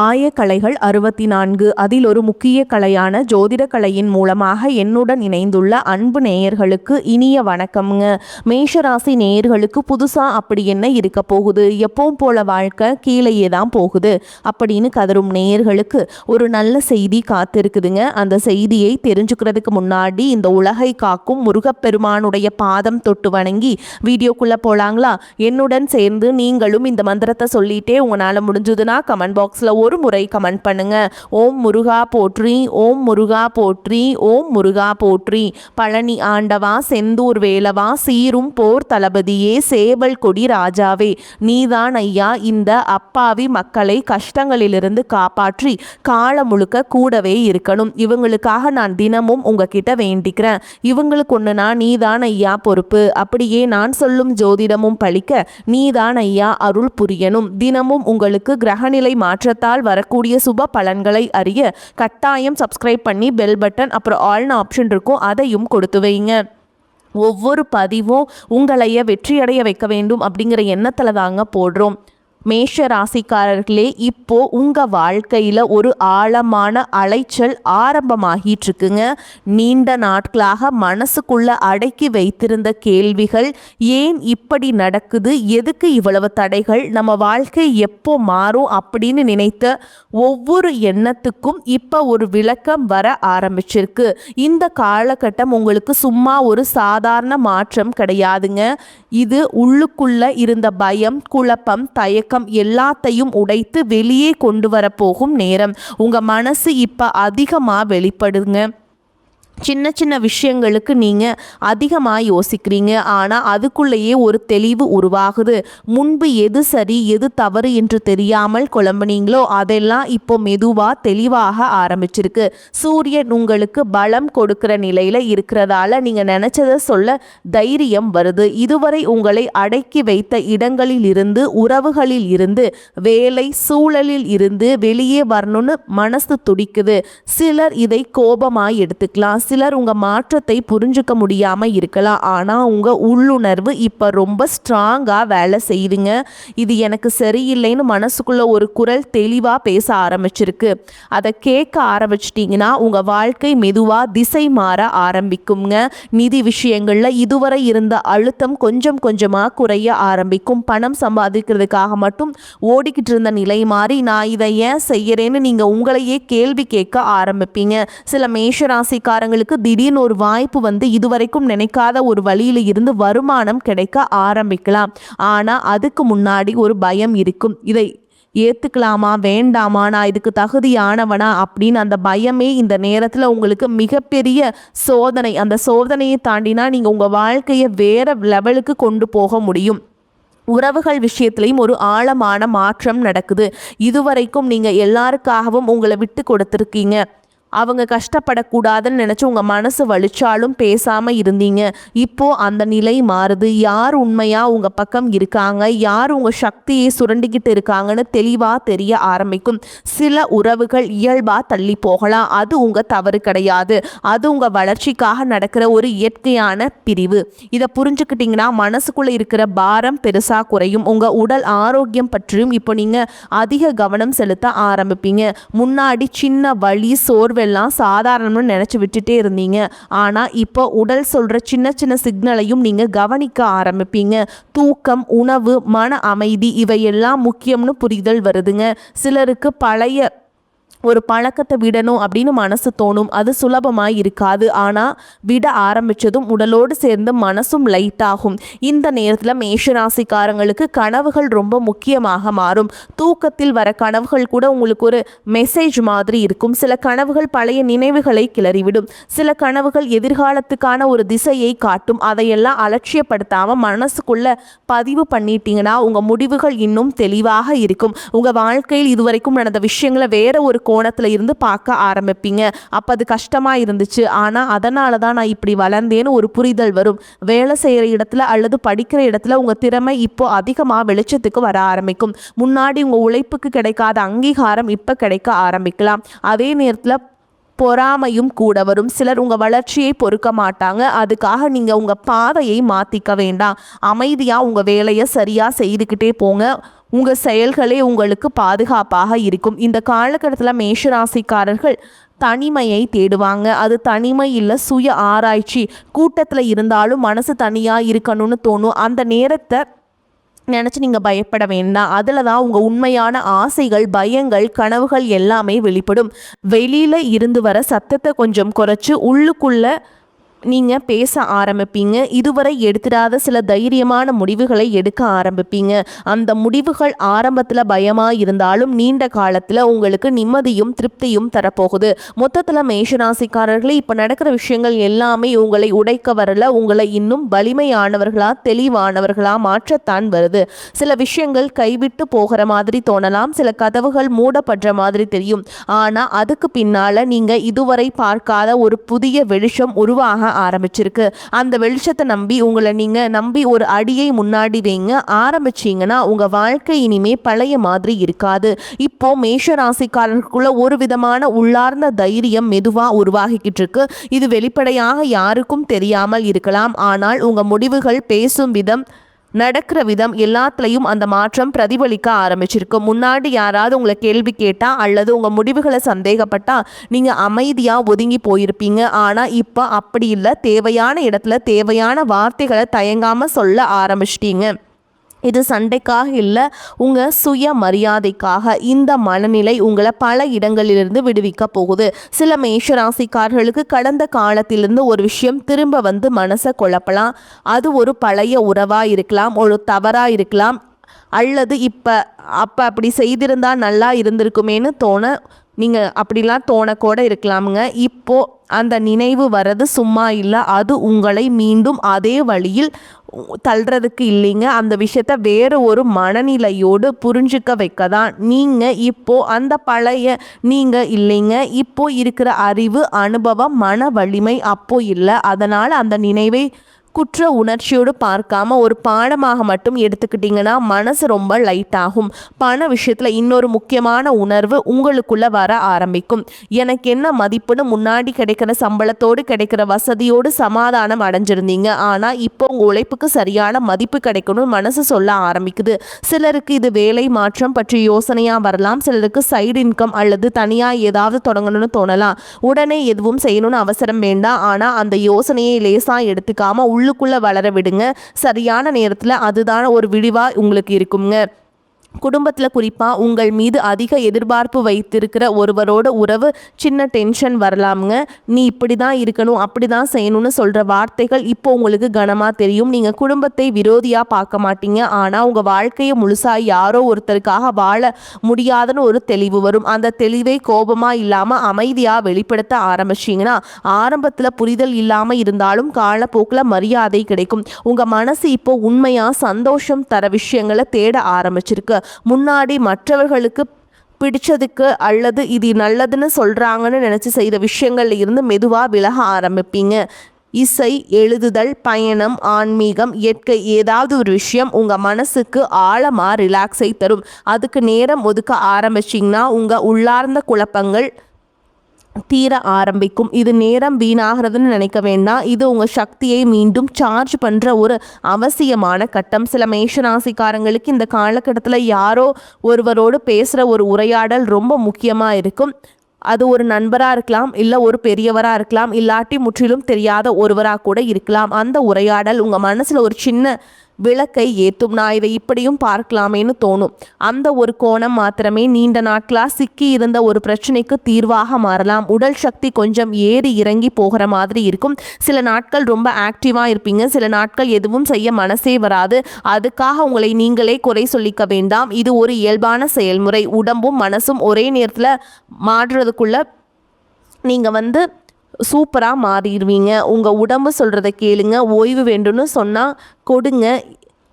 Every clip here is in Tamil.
ஆயக்கலைகள் 64 அதில் ஒரு முக்கிய கலையான ஜோதிட கலையின் மூலமாக என்னுடன் இணைந்துள்ள அன்பு நேயர்களுக்கு இனிய வணக்கம்ங்க. மேஷராசி நேயர்களுக்கு புதுசா அப்படி என்ன இருக்க போகுது, எப்பவும் போல வாழ்க்கை கீழேயே தான் போகுது அப்படின்னு கதரும் நேயர்களுக்கு ஒரு நல்ல செய்தி காத்திருக்குதுங்க. அந்த செய்தியை தெரிஞ்சுக்கிறதுக்கு முன்னாடி இந்த உலகை காக்கும் முருகப்பெருமானுடைய பாதம் தொட்டு வணங்கி வீடியோக்குள்ள போலாங்களா? என்னுடன் சேர்ந்து நீங்களும் இந்த மந்திரத்தை சொல்லிட்டே உங்களால முடிஞ்சதுன்னா கமெண்ட் பாக்ஸ்ல ஒரு முறை கமெண்ட் பண்ணுங்க. ஓம் முருகா போற்றி, ஓம் முருகா போற்றி, ஓம் முருகா போற்றி. பழனி ஆண்டவா, செந்தூர் வேலவா, சீரும் போர் தளபதியே, சேவல் கொடி ராஜாவே, நீதான் ஐயா இந்த அப்பாவி மக்களை கஷ்டங்களிலிருந்து காப்பாற்றி காலம் முழுக்க கூடவே இருக்கணும். இவங்களுக்காக நான் தினமும் உங்ககிட்ட வேண்டிக்கிறேன். இவங்களுக்கு ஒண்ணுனா நீதான் ஐயா பொறுப்பு. அப்படியே நான் சொல்லும் ஜோதிடமும் பழிக்க நீதான் ஐயா அருள் புரியணும். தினமும் உங்களுக்கு கிரகநிலை மாற்றத்தால் வரக்கூடிய சுப பலன்களை அறிய கட்டாயம் சப்ஸ்கிரைப் பண்ணி பெல் பட்டன் அப்புறம் ஆல்னு ஆப்ஷன் இருக்கும், அதையும் கொடுத்து வைங்க. ஒவ்வொரு பதிவும் உங்களைய வெற்றியடைய வைக்க வேண்டும் அப்படிங்கிற எண்ணத்தில் தாங்க போடுறோம். மேஷ ராசிக்காரர்களே, இப்போ உங்க வாழ்க்கையில ஒரு ஆழமான அலைச்சல் ஆரம்பமாகிட்டு இருக்குங்க. நீண்ட நாட்களாக மனசுக்குள்ள அடக்கி வைத்திருந்த கேள்விகள், ஏன் இப்படி நடக்குது, எதுக்கு இவ்வளவு தடைகள், நம்ம வாழ்க்கை எப்போ மாறும் அப்படின்னு நினைத்த ஒவ்வொரு எண்ணத்துக்கும் இப்போ ஒரு விளக்கம் வர ஆரம்பிச்சிருக்கு. இந்த காலகட்டம் உங்களுக்கு சும்மா ஒரு சாதாரண மாற்றம் கிடையாதுங்க. இது உள்ளுக்குள்ள இருந்த பயம், குழப்பம், தயக்கம் எல்லாத்தையும் உடைத்து வெளியே கொண்டு வர போகும் நேரம். உங்க மனசு இப்ப அதிகமா வெளிப்படுங்க. சின்ன சின்ன விஷயங்களுக்கு நீங்கள் அதிகமாக யோசிக்கிறீங்க, ஆனால் அதுக்குள்ளேயே ஒரு தெளிவு உருவாகுது. முன்பு எது சரி எது தவறு என்று தெரியாமல் குழம்புனீங்களோ அதெல்லாம் இப்போ மெதுவாக தெளிவாக ஆரம்பிச்சிருக்கு. சூரியன் உங்களுக்கு பலம் கொடுக்கிற நிலையில் இருக்கிறதால நீங்கள் நினச்சதை சொல்ல தைரியம் வருது. இதுவரை உங்களை அடக்கி வைத்த இடங்களில் இருந்து, உறவுகளில் இருந்து, வேலை சூழலில் இருந்து வெளியே வரணும்னு மனசு துடிக்குது. சிலர் இதை கோபமாக எடுத்துக்கலாம், சிலர் உங்க மாற்றத்தை புரிஞ்சுக்க முடியாம இருக்கலாம். ஆனா உங்க உள்ளுணர்வு இப்ப ரொம்ப ஸ்ட்ராங்கா வேலை செய்யுதுங்க. இது எனக்கு சரியில்லைன்னு மனசுக்குள்ள ஒரு குரல் தெளிவா பேச ஆரம்பிச்சிருக்கு. அதை கேட்க ஆரம்பிச்சிட்டீங்கன்னா உங்க வாழ்க்கை மெதுவா திசை மாற ஆரம்பிக்குங்க. நிதி விஷயங்கள்ல இதுவரை இருந்த அழுத்தம் கொஞ்சம் கொஞ்சமா குறைய ஆரம்பிக்கும். பணம் சம்பாதிக்கிறதுக்காக மட்டும் ஓடிக்கிட்டு இருந்த நிலை மாறி நான் இதை ஏன் செய்யறேன்னு நீங்க உங்களையே கேள்வி கேட்க ஆரம்பிப்பீங்க. சில மேஷராசிக்காரங்க திடீர்னு ஒரு வாய்ப்பு வந்து இதுவரைக்கும் நினைக்காத ஒரு வழியில இருந்து வருமானம் கிடைக்க ஆரம்பிக்கலாம். ஆனா அதுக்கு முன்னாடி ஒரு பயம் இருக்கும். இதை ஏத்துக்கலாமா வேண்டாமா, நான் இதுக்கு தகுதியானவனா அப்படின்னு அந்த பயமே இந்த நேரத்தில் உங்களுக்கு மிகப்பெரிய சோதனை. அந்த சோதனையை தாண்டினா நீங்க உங்க வாழ்க்கையை வேற லெவலுக்கு கொண்டு போக முடியும். உறவுகள் விஷயத்திலையும் ஒரு ஆழமான மாற்றம் நடக்குது. இதுவரைக்கும் நீங்க எல்லாருக்காகவும் உங்களை விட்டு கொடுத்துருக்கீங்க. அவங்க கஷ்டப்படக்கூடாதுன்னு நினச்சி உங்கள் மனசு வலிச்சாலும் பேசாமல் இருந்தீங்க. இப்போது அந்த நிலை மாறுது. யார் உண்மையாக உங்கள் பக்கம் இருக்காங்க, யார் உங்கள் சக்தியை சுரண்டிக்கிட்டு இருக்காங்கன்னு தெளிவாக தெரிய ஆரம்பிக்கும். சில உறவுகள் இயல்பாக தள்ளி போகலாம், அது உங்கள் தவறு கிடையாது. அது உங்கள் வளர்ச்சிக்காக நடக்கிற ஒரு இயற்கையான பிரிவு. இதை புரிஞ்சுக்கிட்டிங்கன்னா மனசுக்குள்ளே இருக்கிற பாரம் பெருசாக குறையும். உங்கள் உடல் ஆரோக்கியம் பற்றியும் இப்போ நீங்கள் அதிக கவனம் செலுத்த ஆரம்பிப்பீங்க. முன்னாடி சின்ன வலி சோர்வு எல்லாம் சாதாரணம்னு நினைச்சு விட்டுட்டே இருந்தீங்க. ஆனா இப்போ உடல் சொல்ற சின்ன சின்ன சிக்னலையும் நீங்க கவனிக்க ஆரம்பிப்பீங்க. தூக்கம், உணவு, மன அமைதி இவையெல்லாம் முக்கியம்னு புரிதல் வருதுங்க. சிலருக்கு பழைய ஒரு பழக்கத்தை விடணும் அப்படின்னு மனசு தோணும். அது சுலபமாக இருக்காது. ஆனால் விட ஆரம்பித்ததும் உடலோடு சேர்ந்து மனசும் லைட் ஆகும். இந்த நேரத்தில் மேஷராசிக்காரங்களுக்கு கனவுகள் ரொம்ப முக்கியமாக மாறும். தூக்கத்தில் வர கனவுகள் கூட உங்களுக்கு ஒரு மெசேஜ் மாதிரி இருக்கும். சில கனவுகள் பழைய நினைவுகளை கிளறிவிடும். சில கனவுகள் எதிர்காலத்துக்கான ஒரு திசையை காட்டும். அதையெல்லாம் அலட்சியப்படுத்தாமல் மனசுக்குள்ள பதிவு பண்ணிட்டீங்கன்னா உங்கள் முடிவுகள் இன்னும் தெளிவாக இருக்கும். உங்கள் வாழ்க்கையில் இதுவரைக்கும் நடந்த விஷயங்களை வேற ஒரு கோணத்துல இருந்து பார்க்க ஆரம்பிப்பீங்க. அப்ப அது கஷ்டமா இருந்துச்சு, ஆனா அதனால தான் நான் இப்படி வளர்ந்தேன்னு ஒரு புரிதல் வரும். வேலை செய்யற இடத்துல அல்லது படிக்கிற இடத்துல உங்க திறமை இப்போ அதிகமா வெளிச்சத்துக்கு வர ஆரம்பிக்கும். முன்னாடி உங்க உழைப்புக்கு கிடைக்காத அங்கீகாரம் இப்ப கிடைக்க ஆரம்பிக்கலாம். அதே நேரத்துல பொறாமையும் கூட வரும். சிலர் உங்கள் வளர்ச்சியை பொறுக்க மாட்டாங்க. அதுக்காக நீங்கள் உங்கள் பாதையை மாற்றிக்க வேண்டாம். அமைதியாக உங்கள் வேலையை சரியாக செய்துக்கிட்டே போங்க. உங்கள் செயல்களே உங்களுக்கு பாதுகாப்பாக இருக்கும். இந்த காலகட்டத்தில் மேஷராசிக்காரர்கள் தனிமையை தேடுவாங்க. அது தனிமை இல்லை, சுய ஆராய்ச்சி. கூட்டத்தில் இருந்தாலும் மனசு தனியாக இருக்கணும்னு தோணும். அந்த நேரத்தை நினச்சி நீங்கள் பயப்பட வேண்டாம். அதில் தான் உங்கள் உண்மையான ஆசைகள், பயங்கள், கனவுகள் எல்லாமே வெளிப்படும். வெளியில் இருந்து வர சத்தத்தை கொஞ்சம் குறைச்சி உள்ளுக்குள்ளே நீங்கள் பேச ஆரம்பிப்பீங்க. இதுவரை எடுத்துடாத சில தைரியமான முடிவுகளை எடுக்க ஆரம்பிப்பீங்க. அந்த முடிவுகள் ஆரம்பத்தில் பயமாக இருந்தாலும் நீண்ட காலத்தில் உங்களுக்கு நிம்மதியும் திருப்தியும் தரப்போகுது. மொத்தத்தில் மேஷராசிக்காரர்களே, இப்போ நடக்கிற விஷயங்கள் எல்லாமே உங்களை உடைக்க வரல, உங்களை இன்னும் வலிமையானவர்களா தெளிவானவர்களா மாற்றத்தான் வருது. சில விஷயங்கள் கைவிட்டு போகிற மாதிரி தோணலாம், சில கதவுகள் மூடப்படுற மாதிரி தெரியும். ஆனால் அதுக்கு பின்னால் நீங்கள் இதுவரை பார்க்காத ஒரு புதிய வெளிச்சம் உருவாக ஆரம்பிச்சிருக்கு. அந்த வெளிச்சத்தை நம்பி உங்களை நீங்கள் நம்பி ஒரு அடியை முன்னாடி வைங்க. ஆரம்பிச்சிங்கன்னா உங்கள் வாழ்க்கை இனிமே பழைய மாதிரி இருக்காது. இப்போ மேஷ ராசிக்காரர்களுக்குள்ள ஒரு விதமான உள்ளார்ந்த தைரியம் மெதுவாக உருவாகிக்கிட்டு இருக்கு. இது வெளிப்படையாக யாருக்கும் தெரியாமல் இருக்கலாம். ஆனால் உங்கள் முடிவுகள், பேசும் விதம், நடக்கிற விதம் எல்லாத்துலேயும் அந்த மாற்றம் பிரதிபலிக்க ஆரம்பிச்சிருக்கு. முன்னாடி யாராவது உங்களை கேள்வி கேட்டால் அல்லது உங்கள் முடிவுகளை சந்தேகப்பட்டால் நீங்கள் அமைதியாக ஒதுங்கி போயிருப்பீங்க. ஆனால் இப்போ அப்படி இல்லை. தேவையான இடத்துல தேவையான வார்த்தைகளை தயங்காமல் சொல்ல ஆரம்பிச்சிட்டீங்க. இது சண்டைக்காக இல்லை, உங்கள் சுய மரியாதைக்காக. இந்த மனநிலை உங்களை பல இடங்களிலிருந்து விடுவிக்க போகுது. சில மேஷராசிக்காரர்களுக்கு கடந்த காலத்திலிருந்து ஒரு விஷயம் திரும்ப வந்து மனசை குழப்பலாம். அது ஒரு பழைய உறவாக இருக்கலாம், ஒரு தவறாக இருக்கலாம், அல்லது அப்போ அப்படி செய்திருந்தால் நல்லா இருந்திருக்குமேன்னு நீங்கள் அப்படிலாம் தோணக்கூட இருக்கலாமுங்க. இப்போது அந்த நினைவு வர்றது சும்மா இல்லை, அது உங்களை மீண்டும் அதே வழியில் தள்ளுறதுக்கு இல்லைங்க. அந்த விஷயத்த வேறு ஒரு மனநிலையோடு புரிஞ்சுக்க வைக்க தான். நீங்கள் இப்போது அந்த பழைய நீங்கள் இல்லைங்க. இப்போ இருக்கிற அறிவு, அனுபவம், மன வலிமை அப்போ இல்லை. அதனால் அந்த நினைவை குற்ற உணர்ச்சியோடு பார்க்காம ஒரு பாடமாக மட்டும் எடுத்துக்கிட்டிங்கன்னா மனசு ரொம்ப லைட் ஆகும். பண விஷயத்தில் இன்னொரு முக்கியமான உணர்வு உங்களுக்குள்ளே வர ஆரம்பிக்கும். எனக்கு என்ன மதிப்புன்னு முன்னாடி கிடைக்கிற சம்பளத்தோடு கிடைக்கிற வசதியோடு சமாதானம் அடைஞ்சிருந்தீங்க. ஆனால் இப்போ உங்கள் உழைப்புக்கு சரியான மதிப்பு கிடைக்கணும்னு மனசு சொல்ல ஆரம்பிக்குது. சிலருக்கு இது வேலை மாற்றம் பற்றி யோசனையாக வரலாம். சிலருக்கு சைடு இன்கம் அல்லது தனியாக ஏதாவது தொடங்கணும்னு தோணலாம். உடனே எதுவும் செய்யணும்னு அவசரம் வேண்டாம். ஆனால் அந்த யோசனையை லேசாக எடுத்துக்காமல் உள்ளுக்குள்ளே வளர விடுங்க. சரியான நேரத்தில் அதுதான் ஒரு விடிவாக உங்களுக்கு இருக்குங்க. குடும்பத்தில் குறிப்பாக உங்கள் மீது அதிக எதிர்பார்ப்பு வைத்திருக்கிற ஒருவரோட உறவு சின்ன டென்ஷன் வரலாமுங்க. நீ இப்படி தான் இருக்கணும், அப்படி தான் செய்யணும்னு சொல்கிற வார்த்தைகள் இப்போ உங்களுக்கு கனமாக தெரியும். நீங்கள் குடும்பத்தை விரோதியாக பார்க்க மாட்டீங்க. ஆனால் உங்கள் வாழ்க்கையை முழுசாக யாரோ ஒருத்தருக்காக வாழ முடியாதுன்னு ஒரு தெளிவு வரும். அந்த தெளிவை கோபமாக இல்லாமல் அமைதியாக வெளிப்படுத்த ஆரம்பிச்சிங்கன்னா ஆரம்பத்தில் புரிதல் இல்லாமல் இருந்தாலும் காலப்போக்கில் மரியாதை கிடைக்கும். உங்கள் மனசு இப்போ உண்மையாக சந்தோஷம் தர விஷயங்களை தேட ஆரம்பிச்சிருக்கு. முன்னாடி மற்றவர்களுக்கு பிடிச்சதுக்கு அல்லது இது நல்லதுன்னு சொல்கிறாங்கன்னு நினச்சி செய்த விஷயங்கள்ல இருந்து மெதுவாக விலக ஆரம்பிப்பீங்க. இசை, எழுதுதல், பயணம், ஆன்மீகம், இயற்கை, ஏதாவது ஒரு விஷயம் உங்கள் மனசுக்கு ஆழமாக ரிலாக்ஸை தரும். அதுக்கு நேரம் ஒதுக்க ஆரம்பிச்சிங்கன்னா உங்கள் உள்ளார்ந்த குழப்பங்கள் தீர ஆரம்பிக்கும். இது நேரம் வீணாகிறதுன்னு நினைக்க வேண்டாம். இது உங்கள் சக்தியை மீண்டும் சார்ஜ் பண்ணுற ஒரு அவசியமான கட்டம். சில மேஷராசிக்காரங்களுக்கு இந்த காலகட்டத்தில் யாரோ ஒருவரோடு பேசுகிற ஒரு உரையாடல் ரொம்ப முக்கியமாக இருக்கும். அது ஒரு நண்பராக இருக்கலாம், இல்லை ஒரு பெரியவராக இருக்கலாம், இல்லாட்டி முற்றிலும் தெரியாத ஒருவராக கூட இருக்கலாம். அந்த உரையாடல் உங்கள் மனசில் ஒரு சின்ன விளக்கை ஏற்றும். நான் இதை இப்படியும் பார்க்கலாமேன்னு தோணும். அந்த ஒரு கோணம் மாத்திரமே நீண்ட நாட்களாக சிக்கி இருந்த ஒரு பிரச்சனைக்கு தீர்வாக மாறலாம். உடல் சக்தி கொஞ்சம் ஏறி இறங்கி போகிற மாதிரி இருக்கும். சில நாட்கள் ரொம்ப ஆக்டிவாக இருப்பீங்க, சில நாட்கள் எதுவும் செய்ய மனசே வராது. அதுக்காக உங்களை நீங்களே குறை சொல்லிக்க வேண்டாம். இது ஒரு இயல்பான செயல்முறை. உடம்பும் மனசும் ஒரே நேரத்தில் மாறுறதுக்குள்ள நீங்கள் சூப்பராக மாறிடுவீங்க. உங்கள் உடம்பு சொல்கிறத கேளுங்க. ஓய்வு வேண்டும்னு சொன்னால் கொடுங்க,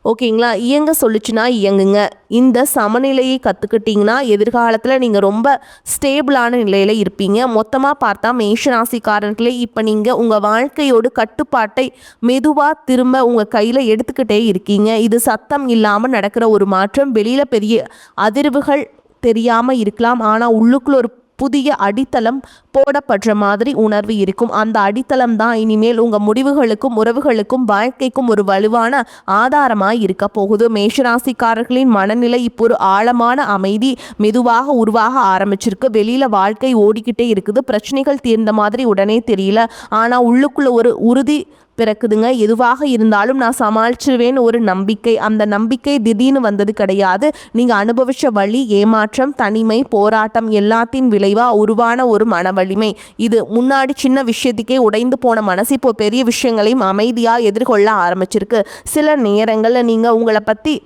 ஓகேங்களா? இயங்க சொல்லிச்சுன்னா இயங்குங்க. இந்த சமநிலையை கற்றுக்கிட்டிங்கன்னா எதிர்காலத்தில் நீங்கள் ரொம்ப ஸ்டேபிளான நிலையில் இருப்பீங்க. மொத்தமாக பார்த்தா மேஷராசிக்காரர்களே, இப்போ நீங்கள் உங்கள் வாழ்க்கையோடு கட்டுப்பாட்டை மெதுவாக திரும்ப உங்கள் கையில் எடுத்துக்கிட்டே இருக்கீங்க. இது சத்தம் இல்லாமல் நடக்கிற ஒரு மாற்றம். வெளியில் பெரிய அதிர்வுகள் தெரியாமல் இருக்கலாம், ஆனால் உள்ளுக்குள்ள ஒரு புதிய அடித்தளம் போடப்படுற மாதிரி உணர்வு இருக்கும். அந்த அடித்தளம் தான் இனிமேல் உங்கள் முடிவுகளுக்கும் உறவுகளுக்கும் வாழ்க்கைக்கும் ஒரு வலுவான ஆதாரமாக இருக்க போகுது. மேஷராசிக்காரர்களின் மனநிலை இப்போ ஒரு ஆழமான அமைதி மெதுவாக உருவாக ஆரம்பிச்சிருக்கு. வெளியில் வாழ்க்கை ஓடிக்கிட்டே இருக்குது. பிரச்சனைகள் தீர்ந்த மாதிரி உடனே தெரியல, ஆனால் உள்ளுக்குள்ள ஒரு உறுதி பிறக்குதுங்க. எதுவாக இருந்தாலும் நான் சமாளிச்சிருவேன்னு ஒரு நம்பிக்கை. அந்த நம்பிக்கை திடீர்னு வந்தது கிடையாது. நீங்கள் அனுபவிச்ச வலி, ஏமாற்றம், தனிமை, போராட்டம் எல்லாத்தின் விளைவாக உருவான ஒரு மன வலிமை இது. முன்னாடி சின்ன விஷயத்துக்கே உடைந்து போன மனசு இப்போ பெரிய விஷயங்களையும் அமைதியாக எதிர்கொள்ள ஆரம்பிச்சிருக்கு. சில நேரங்களில் நீங்கள் உங்களை பற்றி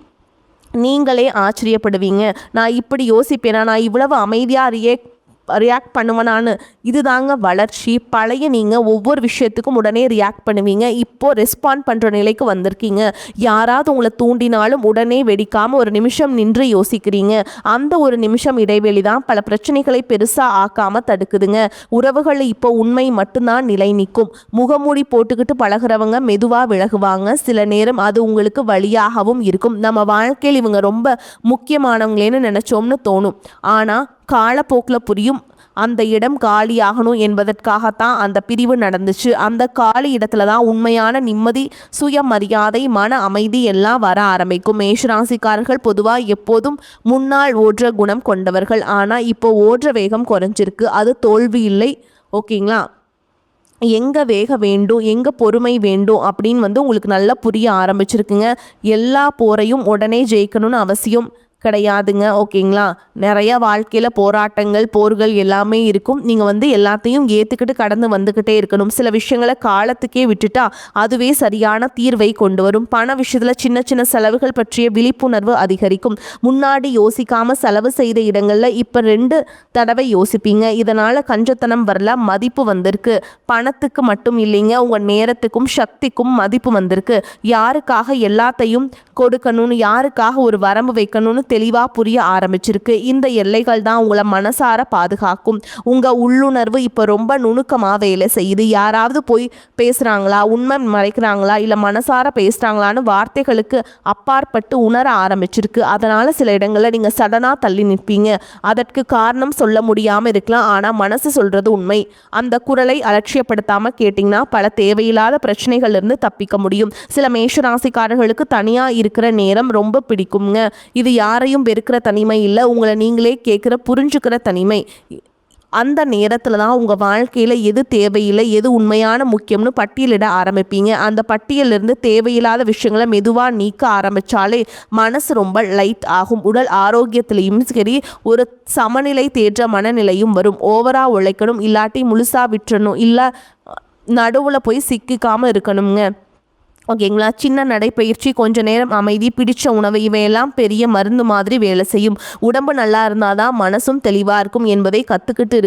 நீங்களே ஆச்சரியப்படுவீங்க. நான் இப்படி யோசிப்பேனா, நான் இவ்வளவு அமைதியாக ரியாக்ட் பண்ணுவேனான்னு. இது தாங்க வளர்ச்சி. பழைய நீங்கள் ஒவ்வொரு விஷயத்துக்கும் உடனே ரியாக்ட் பண்ணுவீங்க. இப்போது ரெஸ்பாண்ட் பண்ணுற நிலைக்கு வந்திருக்கீங்க. யாராவது உங்களை தூண்டினாலும் உடனே வெடிக்காமல் ஒரு நிமிஷம் நின்று யோசிக்கிறீங்க. அந்த ஒரு நிமிஷம் இடைவெளி தான் பல பிரச்சனைகளை பெருசாக ஆக்காமல் தடுக்குதுங்க. உறவுகளில் இப்போ உண்மை மட்டும்தான் நிலை நிற்கும். முகமூடி போட்டுக்கிட்டு பழகிறவங்க மெதுவாக விலகுவாங்க. சில நேரம் அது உங்களுக்கு வழியாகவும் இருக்கும். நம்ம வாழ்க்கையில் இவங்க ரொம்ப முக்கியமானவங்களேன்னு நினச்சோம்னு தோணும். ஆனால் காலப்போக்கில் புரியும், அந்த இடம் காலியாகணும் என்பதற்காகத்தான் அந்த பிரிவு நடந்துச்சு. அந்த காலி இடத்துல தான் உண்மையான நிம்மதி, சுயமரியாதை, மன அமைதி எல்லாம் வர ஆரம்பிக்கும். மேஷராசிக்காரர்கள் பொதுவாக எப்போதும் முன்னால் ஓடுற குணம் கொண்டவர்கள். ஆனால் இப்போ ஓடுற வேகம் குறைஞ்சிருக்கு. அது தோல்வி இல்லை, ஓகேங்களா? எங்கே வேக வேண்டும், எங்கே பொறுமை வேண்டும் அப்படின்னு உங்களுக்கு நல்லா புரிய ஆரம்பிச்சிருக்குங்க. எல்லா போரையும் உடனே ஜெயிக்கணும்னு அவசியம் கிடையாதுங்க, ஓகேங்களா? நிறைய வாழ்க்கையில் போராட்டங்கள், போர்கள் எல்லாமே இருக்கும். நீங்கள் எல்லாத்தையும் ஏற்றுக்கிட்டு கடந்து வந்துக்கிட்டே இருக்கணும். சில விஷயங்களை காலத்துக்கே விட்டுட்டா அதுவே சரியான தீர்வை கொண்டு வரும். பண விஷயத்தில் சின்ன சின்ன செலவுகள் பற்றிய விழிப்புணர்வு அதிகரிக்கும். முன்னாடி யோசிக்காமல் செலவு செய்த இடங்களில் இப்போ 2 தடவை யோசிப்பீங்க. இதனால் கஞ்சத்தனம் வரல, மதிப்பு வந்திருக்கு. பணத்துக்கு மட்டும் இல்லைங்க, உங்கள் நேரத்துக்கும் சக்திக்கும் மதிப்பு வந்திருக்கு. யாருக்காக எல்லாத்தையும் கொடுக்கணும்னு, யாருக்காக ஒரு வரம்பு வைக்கணும்னு தெளிவாக புரிய ஆரம்பிச்சிருக்கு. இந்த எல்லைகள் தான் உங்களை மனசார பாதுகாக்கும். உங்கள் உள்ளுணர்வு இப்போ ரொம்ப நுணுக்கமாக வேலை செய்யுது. யாராவது போய் பேசுகிறாங்களா, உண்மை மறைக்கிறாங்களா, இல்லை மனசார பேசுகிறாங்களான்னு வார்த்தைகளுக்கு அப்பாற்பட்டு உணர ஆரம்பிச்சிருக்கு. அதனால் சில இடங்களில் நீங்கள் சடனாக தள்ளி நிற்பீங்க. அதற்கு காரணம் சொல்ல முடியாமல் இருக்கலாம், ஆனால் மனசு சொல்கிறது உண்மை. அந்த குரலை அலட்சியப்படுத்தாமல் கேட்டிங்கன்னா பல தேவையில்லாத பிரச்சனைகள்லேருந்து தப்பிக்க முடியும். சில மேஷராசிக்காரர்களுக்கு தனியாக இருக்கிற நேரம் ரொம்ப பிடிக்குங்க. இது யாரையும் வெறுக்கிற தனிமை இல்லை, உங்களை நீங்களே கேட்குற புரிஞ்சுக்கிற தனிமை. அந்த நேரத்தில் தான் உங்கள் வாழ்க்கையில் எது தேவையில்லை, எது உண்மையான முக்கியம்னு பட்டியலிட ஆரம்பிப்பீங்க. அந்த பட்டியலிருந்து தேவையில்லாத விஷயங்களை மெதுவாக நீக்க ஆரம்பித்தாலே மனசு ரொம்ப லைட் ஆகும். உடல் ஆரோக்கியத்திலையும் சரி, ஒரு சமநிலை தேற்ற மனநிலையும் வரும். ஓவராக உழைக்கணும், இல்லாட்டி முழுசாக விட்டுறணும், இல்லை நடுவில் போய் சிக்கிக்காமல் இருக்கணுங்க, ஓகேங்களா? சின்ன நடைப்பயிற்சி, கொஞ்ச நேரம் அமைதி, பிடிச்ச உணவு இவையெல்லாம் பெரிய மருந்து மாதிரி வேலை செய்யும். உடம்பு நல்லா இருந்தால் தான் மனசும் தெளிவாக இருக்கும் என்பதை கற்றுக்கிட்டு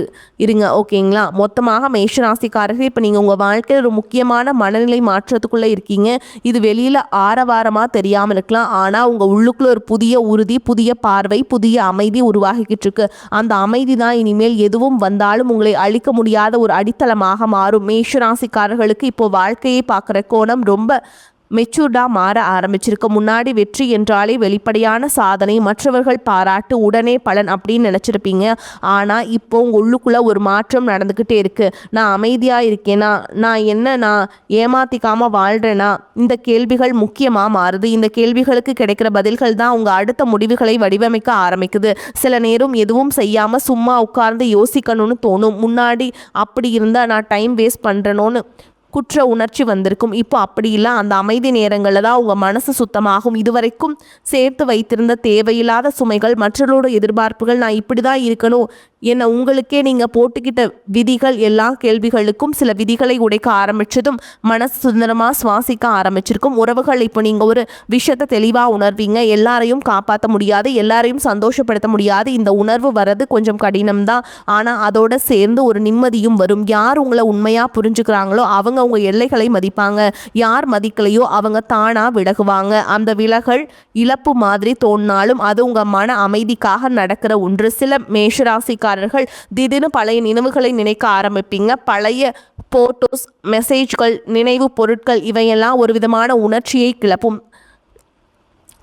இருங்க, ஓகேங்களா? மொத்தமாக மேஷராசிக்காரர்கள் இப்போ நீங்கள் உங்கள் வாழ்க்கையில் ஒரு முக்கியமான மனநிலை மாற்றத்துக்குள்ளே இருக்கீங்க. இது வெளியில் ஆரவாரமாக தெரியாமல் இருக்கலாம், ஆனால் உங்கள் உள்ளுக்குள்ளே ஒரு புதிய உறுதி, புதிய பார்வை, புதிய அமைதி உருவாகிக்கிட்டு இருக்கு. அந்த அமைதி தான் இனிமேல் எதுவும் வந்தாலும் உங்களை அழிக்க முடியாத ஒரு அடித்தளமாக மாறும். மேஷராசிக்காரர்களுக்கு இப்போ வாழ்க்கையை பார்க்குற கோணம் ரொம்ப மெச்சூர்டாக மாற ஆரம்பிச்சிருக்கு. முன்னாடி வெற்றி என்றாலே வெளிப்படையான சாதனை, மற்றவர்கள் பாராட்டு, உடனே பலன் அப்படின்னு நினச்சிருப்பீங்க. ஆனால் இப்போ உங்கள் உள்ளுக்குள்ளே ஒரு மாற்றம் நடந்துக்கிட்டே இருக்குது. நான் அமைதியாக இருக்கேனா, நான் ஏமாற்றிக்காமல் வாழ்கிறேனா, இந்த கேள்விகள் முக்கியமாக மாறுது. இந்த கேள்விகளுக்கு கிடைக்கிற பதில்கள் தான் உங்கள் அடுத்த முடிவுகளை வடிவமைக்க ஆரம்பிக்குது. சில நேரம் எதுவும் செய்யாமல் சும்மா உட்கார்ந்து யோசிக்கணும்னு தோணும். முன்னாடி அப்படி இருந்தால் நான் டைம் வேஸ்ட் பண்ணுறேனோன்னு குற்ற உணர்ச்சி வந்திருக்கும். இப்போ அப்படி இல்லை, அந்த அமைதி நேரங்களில் தான் உங்கள் மனசு சுத்தமாகும். இதுவரைக்கும் சேர்த்து வைத்திருந்த தேவையில்லாத சுமைகள், மற்றவர்களோட எதிர்பார்ப்புகள், நான் இப்படி தான் இருக்கணும் என்ன உங்களுக்கே நீங்கள் போட்டுக்கிட்ட விதிகள், எல்லா கேள்விகளுக்கும் சில விதிகளை உடைக்க ஆரம்பித்ததும் மனசு சுதந்திரமாக சுவாசிக்க ஆரம்பிச்சிருக்கும். உறவுகள் இப்போ நீங்கள் ஒரு விஷயத்தை தெளிவாக உணர்வீங்க. எல்லாரையும் காப்பாற்ற முடியாது, எல்லாரையும் சந்தோஷப்படுத்த முடியாது. இந்த உணர்வு வர்றது கொஞ்சம் கடினம்தான், ஆனால் அதோட சேர்ந்து ஒரு நிம்மதியும் வரும். யார் உங்களை உண்மையாக புரிஞ்சுக்கிறாங்களோ அவங்க உங்கள் எல்லைகளை மதிப்பாங்க. யார் மதிக்கலையோ அவங்க தானாக விலகுவாங்க. அந்த விலகல் இழப்பு மாதிரி தோணினாலும் அது உங்கள் மன அமைதிக்காக நடக்கிற ஒன்று. சில மேஷராசிக்காரர்கள் திடீர்னு பழைய நினைவுகளை நினைக்க ஆரம்பிப்பீங்க. பழைய போட்டோஸ், மெசேஜ்கள், நினைவு பொருட்கள் இவையெல்லாம் ஒரு விதமான உணர்ச்சியை கிளப்பும்.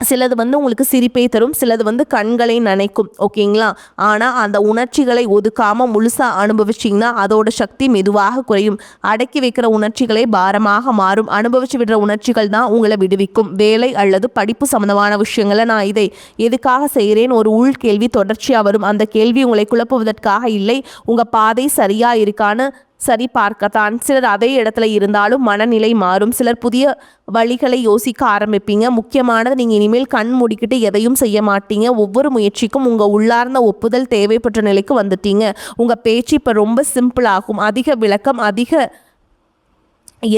சிலது வந்து உங்களுக்கு சிரிப்பை தரும், சிலது வந்து கண்களை நனைக்கும். ஓகேங்களா? ஆனால் அந்த உணர்ச்சிகளை ஒதுக்காமல் முழுசாக அனுபவிச்சிங்கன்னா அதோட சக்தி மெதுவாக குறையும். அடக்கி வைக்கிற உணர்ச்சிகளே பாரமாக மாறும். அனுபவிச்சு விடுற உணர்ச்சிகள் தான் உங்களை விடுவிக்கும். வேலை அல்லது படிப்பு சம்மந்தமான விஷயங்களை நான் இதை எதுக்காக செய்கிறேன் ஒரு உள்கேள்வி தொடர்ச்சியாக வரும். அந்த கேள்வி உங்களை குழப்புவதற்காக இல்லை, உங்கள் பாதை சரியாக இருக்கான்னு சரி பார்க்கத்தான். சிலர் அதே இடத்துல இருந்தாலும் மனநிலை மாறும். சிலர் புதிய வழிகளை யோசிக்க ஆரம்பிப்பீங்க. முக்கியமானது, நீங்கள் இனிமேல் கண் மூடிக்கிட்டு எதையும் செய்ய மாட்டீங்க. ஒவ்வொரு முயற்சிக்கும் உங்கள் உள்ளார்ந்த ஒப்புதல் தேவைப்பட்ட நிலைக்கு வந்துட்டீங்க. உங்கள் பேச்சு இப்போ ரொம்ப சிம்பிள் ஆகும். அதிக விளக்கம், அதிக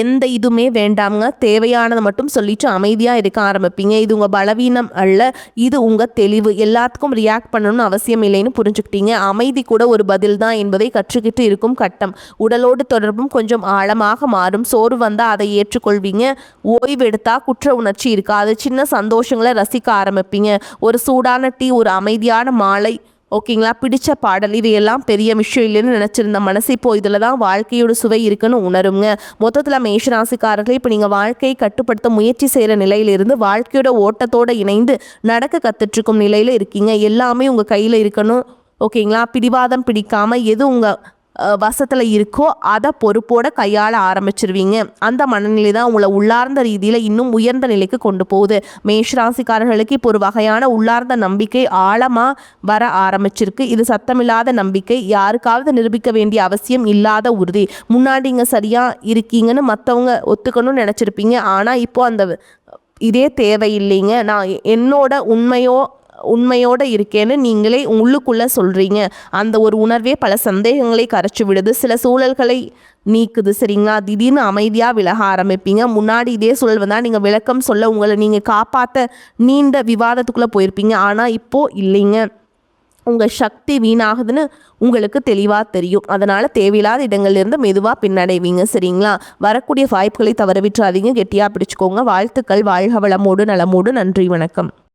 எந்த இதுவுமே வேண்டாமுங்க. தேவையானதை மட்டும் சொல்லிட்டு அமைதியாக இருக்க ஆரம்பிப்பீங்க. இது உங்கள் பலவீனம் அல்ல, இது உங்கள் தெளிவு. எல்லாத்துக்கும் ரியாக்ட் பண்ணணும்னு அவசியம் இல்லைன்னு புரிஞ்சுக்கிட்டீங்க. அமைதி கூட ஒரு பதில் தான் என்பதை கற்றுக்கிட்டு இருக்கும் கட்டம். உடலோடு தொடர்பும் கொஞ்சம் ஆழமாக மாறும். சோறு வந்தால் அதை ஏற்றுக்கொள்வீங்க. ஓய்வு எடுத்தால் குற்ற உணர்ச்சி இருக்காது. சின்ன சந்தோஷங்களை ரசிக்க ஆரம்பிப்பீங்க. ஒரு சூடான டீ, ஒரு அமைதியான மாலை, ஓகேங்களா, பிடிச்ச பாடல், இவையெல்லாம் பெரிய விஷயம் இல்லைன்னு நினச்சிருந்த மனசு இப்போ இதில் தான் வாழ்க்கையோட சுவை இருக்குன்னு உணருங்க. மொத்தத்தில் மேஷராசிக்காரர்கள் இப்போ நீங்கள் வாழ்க்கையை கட்டுப்படுத்த முயற்சி செய்கிற நிலையிலிருந்து வாழ்க்கையோட ஓட்டத்தோடு இணைந்து நடக்க கற்றுட்ருக்கும் நிலையில் இருக்கீங்க. எல்லாமே உங்கள் கையில் இருக்கணும். ஓகேங்களா? பிடிவாதம் பிடிக்காமல் எது உங்கள் வசத்தில் இருக்கோ அதை பொறுப்போட கையாள ஆரம்பிச்சிருவீங்க. அந்த மனநிலை தான் உங்களை உள்ளார்ந்த ரீதியில் இன்னும் உயர்ந்த நிலைக்கு கொண்டு போகுது. மேஷராசிக்காரர்களுக்கு இப்போ ஒரு வகையான உள்ளார்ந்த நம்பிக்கை ஆழமாக வர ஆரம்பிச்சிருக்கு. இது சத்தமில்லாத நம்பிக்கை, யாருக்காவது நிரூபிக்க வேண்டிய அவசியம் இல்லாத உறுதி. முன்னாடி இங்கே சரியாக இருக்கீங்கன்னு மற்றவங்க ஒத்துக்கணும்னு நினச்சிருப்பீங்க. ஆனால் இப்போது அந்த இதே தேவையில்லைங்க, நான் என்னோட உண்மையோடு இருக்கேன்னு நீங்களே உள்ளுக்குள்ளே சொல்கிறீங்க. அந்த ஒரு உணர்வே பல சந்தேகங்களை கரைச்சி விடுது, சில சூழல்களை நீக்குது. சரிங்களா? திடீர்னு அமைதியாக விலக ஆரம்பிப்பீங்க. முன்னாடி இதே சூழல் வந்தால் நீங்கள் விளக்கம் சொல்ல, உங்களை நீங்கள் காப்பாற்ற நீண்ட விவாதத்துக்குள்ளே போயிருப்பீங்க. ஆனால் இப்போது இல்லைங்க, உங்கள் சக்தி வீணாகுதுன்னு உங்களுக்கு தெளிவாக தெரியும். அதனால் தேவையில்லாத இடங்கள்லேருந்து மெதுவாக பின்னடைவீங்க. சரிங்களா? வரக்கூடிய வாய்ப்புகளை தவற விட்டுறாதீங்க. கெட்டியாக பிடிச்சிக்கோங்க. வாழ்த்துக்கள். வாழ்க வளமோடு நலமோடு. நன்றி, வணக்கம்.